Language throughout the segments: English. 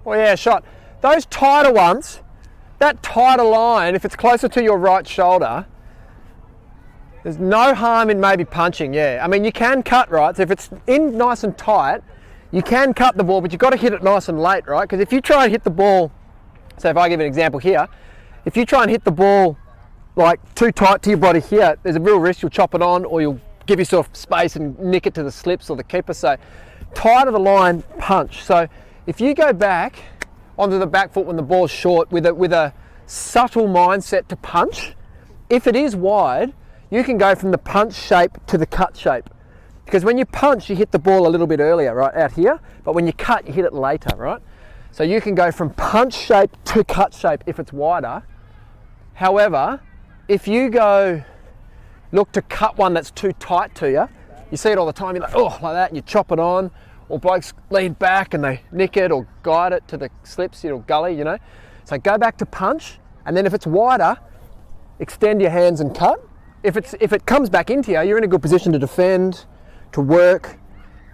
Well, yeah, shot. Those tighter ones, that tighter line, if it's closer to your right shoulder, there's no harm in maybe punching, yeah. I mean, you can cut, right? So if it's in nice and tight, you can cut the ball, but you've got to hit it nice and late, right? Because if you try and hit the ball, so if I give an example here, if you try and hit the ball like too tight to your body here, there's a real risk you'll chop it on, or you'll give yourself space and nick it to the slips or the keeper. So tighter the line, punch. So if you go back onto the back foot when the ball's short with a subtle mindset to punch, if it is wide, you can go from the punch shape to the cut shape. Because when you punch, you hit the ball a little bit earlier, right, out here, but when you cut, you hit it later, right? So you can go from punch shape to cut shape if it's wider. However, if you go look to cut one that's too tight to you, you see it all the time, you're like, oh, like that, and you chop it on, or blokes lean back and they nick it or guide it to the slips, or gully, you know. So go back to punch, and then if it's wider, extend your hands and cut. If it comes back into you, you're in a good position to defend, to work,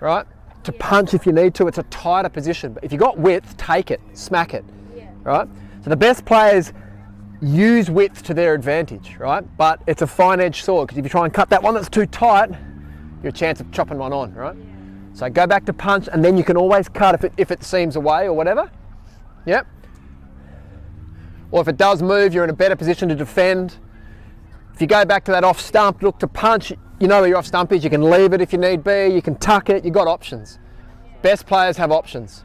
right? To punch if you need to. It's a tighter position. But if you've got width, take it, smack it, right? So the best players use width to their advantage, right? But it's a fine-edged sword, because if you try and cut that one that's too tight, you're a chance of chopping one on, right? So go back to punch, and then you can always cut if it seems away or whatever. Yep. Or if it does move, you're in a better position to defend. If you go back to that off stump, look to punch, you know where your off stump is, you can leave it if you need be, you can tuck it, you've got options. Best players have options.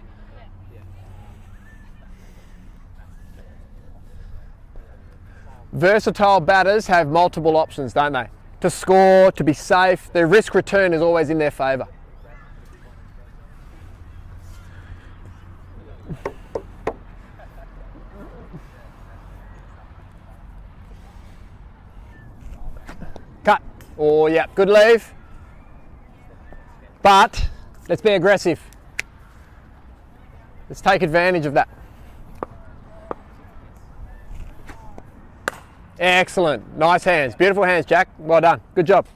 Versatile batters have multiple options, don't they? To score, to be safe, their risk return is always in their favour. Cut. Oh yeah, good leave. But let's be aggressive. Let's take advantage of that. Excellent. Nice hands. Beautiful hands, Jack. Well done. Good job.